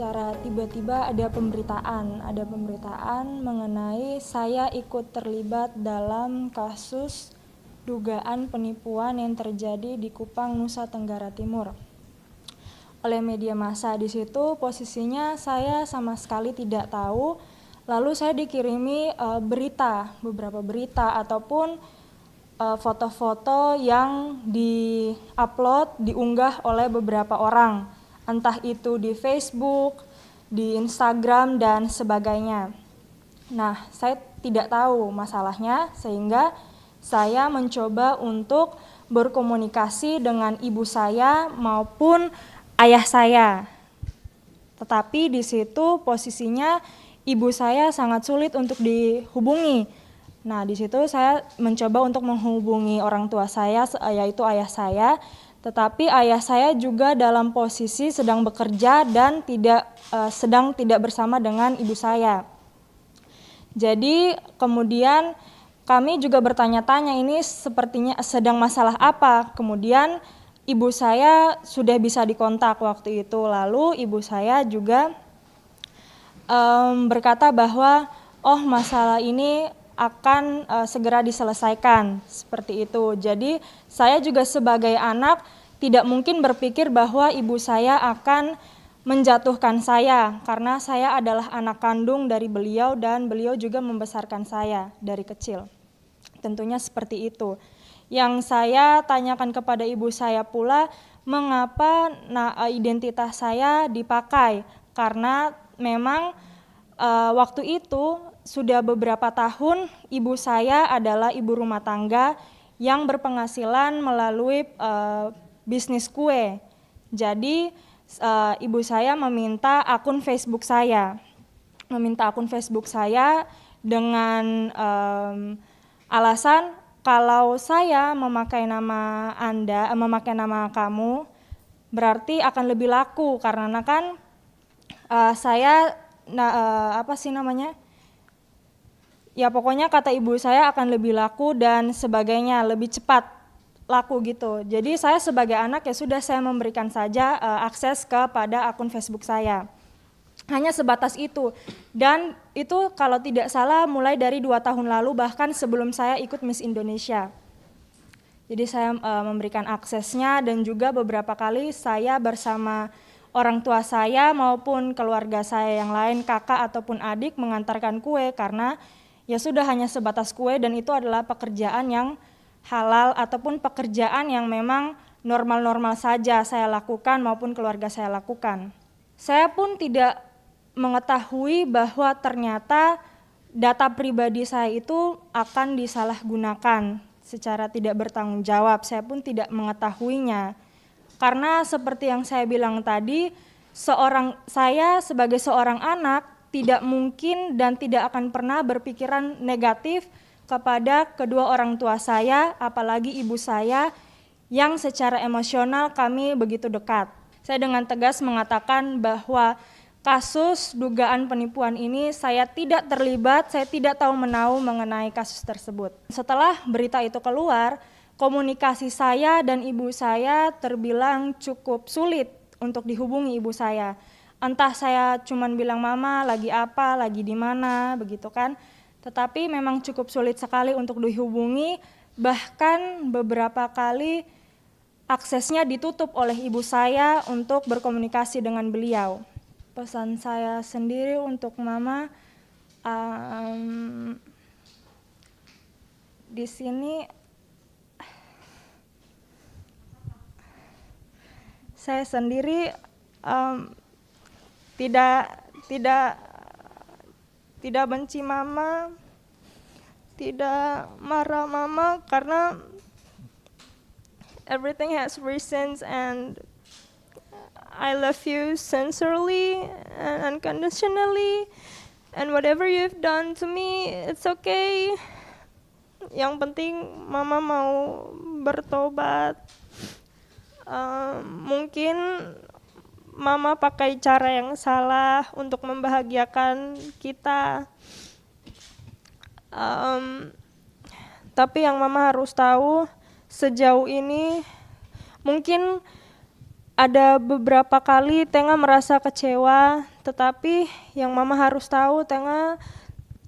secara tiba-tiba ada pemberitaan mengenai saya ikut terlibat dalam kasus dugaan penipuan yang terjadi di Kupang, Nusa Tenggara Timur oleh media massa. Di situ posisinya saya sama sekali tidak tahu, lalu saya dikirimi beberapa berita ataupun foto-foto yang diunggah oleh beberapa orang, entah itu di Facebook, di Instagram, dan sebagainya. Nah, saya tidak tahu masalahnya, sehingga saya mencoba untuk berkomunikasi dengan ibu saya maupun ayah saya. Tetapi di situ posisinya ibu saya sangat sulit untuk dihubungi. Nah, di situ saya mencoba untuk menghubungi orang tua saya, yaitu ayah saya, tetapi ayah saya juga dalam posisi sedang bekerja dan sedang tidak bersama dengan ibu saya. Jadi kemudian kami juga bertanya-tanya ini sepertinya sedang masalah apa. Kemudian ibu saya sudah bisa dikontak waktu itu, lalu ibu saya juga berkata bahwa masalah ini akan segera diselesaikan, seperti itu. Jadi saya juga sebagai anak tidak mungkin berpikir bahwa ibu saya akan menjatuhkan saya, karena saya adalah anak kandung dari beliau dan beliau juga membesarkan saya dari kecil. Tentunya seperti itu. Yang saya tanyakan kepada ibu saya pula, mengapa identitas saya dipakai, karena memang waktu itu sudah beberapa tahun ibu saya adalah ibu rumah tangga yang berpenghasilan melalui bisnis kue. Jadi ibu saya meminta akun Facebook saya, dengan alasan kalau saya memakai nama Anda, memakai nama kamu, berarti akan lebih laku, karena kan saya ya pokoknya kata ibu saya akan lebih laku dan sebagainya, lebih cepat laku gitu. Jadi saya sebagai anak ya sudah, saya memberikan saja akses kepada akun Facebook saya. Hanya sebatas itu. Dan itu kalau tidak salah mulai dari 2 tahun lalu, bahkan sebelum saya ikut Miss Indonesia. Jadi saya memberikan aksesnya, dan juga beberapa kali saya bersama orang tua saya maupun keluarga saya yang lain, kakak ataupun adik, mengantarkan kue, karena ya sudah hanya sebatas kue, dan itu adalah pekerjaan yang halal ataupun pekerjaan yang memang normal-normal saja saya lakukan maupun keluarga saya lakukan. Saya pun tidak mengetahui bahwa ternyata data pribadi saya itu akan disalahgunakan secara tidak bertanggung jawab. Saya pun tidak mengetahuinya. Karena seperti yang saya bilang tadi, saya sebagai seorang anak tidak mungkin dan tidak akan pernah berpikiran negatif kepada kedua orang tua saya, apalagi ibu saya yang secara emosional kami begitu dekat. Saya dengan tegas mengatakan bahwa kasus dugaan penipuan ini saya tidak terlibat, saya tidak tahu menahu mengenai kasus tersebut. Setelah berita itu keluar, komunikasi saya dan ibu saya terbilang cukup sulit untuk dihubungi ibu saya. Entah saya cuman bilang mama lagi apa, lagi di mana, begitu kan. Tetapi memang cukup sulit sekali untuk dihubungi, bahkan beberapa kali aksesnya ditutup oleh ibu saya untuk berkomunikasi dengan beliau. Pesan saya sendiri untuk mama, di sini saya sendiri tidak benci mama, tidak marah mama, karena everything has reasons, and I love you sincerely and unconditionally, and whatever you've done to me, it's okay. Yang penting mama mau bertobat. Mungkin mama pakai cara yang salah untuk membahagiakan kita. Tapi yang mama harus tahu, sejauh ini mungkin ada beberapa kali Tenga merasa kecewa, tetapi yang Mama harus tahu, Tenga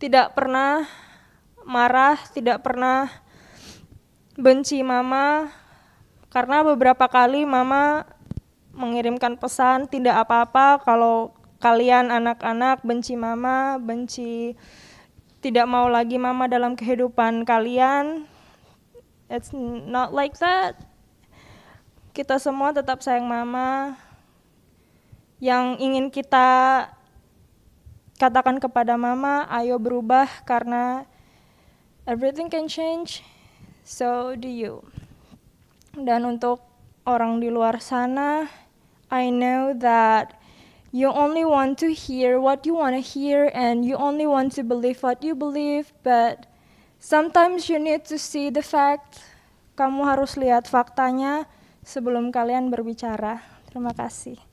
tidak pernah marah, tidak pernah benci Mama, karena beberapa kali Mama mengirimkan pesan, tidak apa-apa kalau kalian anak-anak benci Mama, tidak mau lagi Mama dalam kehidupan kalian. It's not like that. Kita semua tetap sayang Mama. Yang ingin kita katakan kepada Mama, ayo berubah karena everything can change, so do you. Dan untuk orang di luar sana, I know that you only want to hear what you want to hear and you only want to believe what you believe, but sometimes you need to see the fact. Kamu harus lihat faktanya sebelum kalian berbicara. Terima kasih.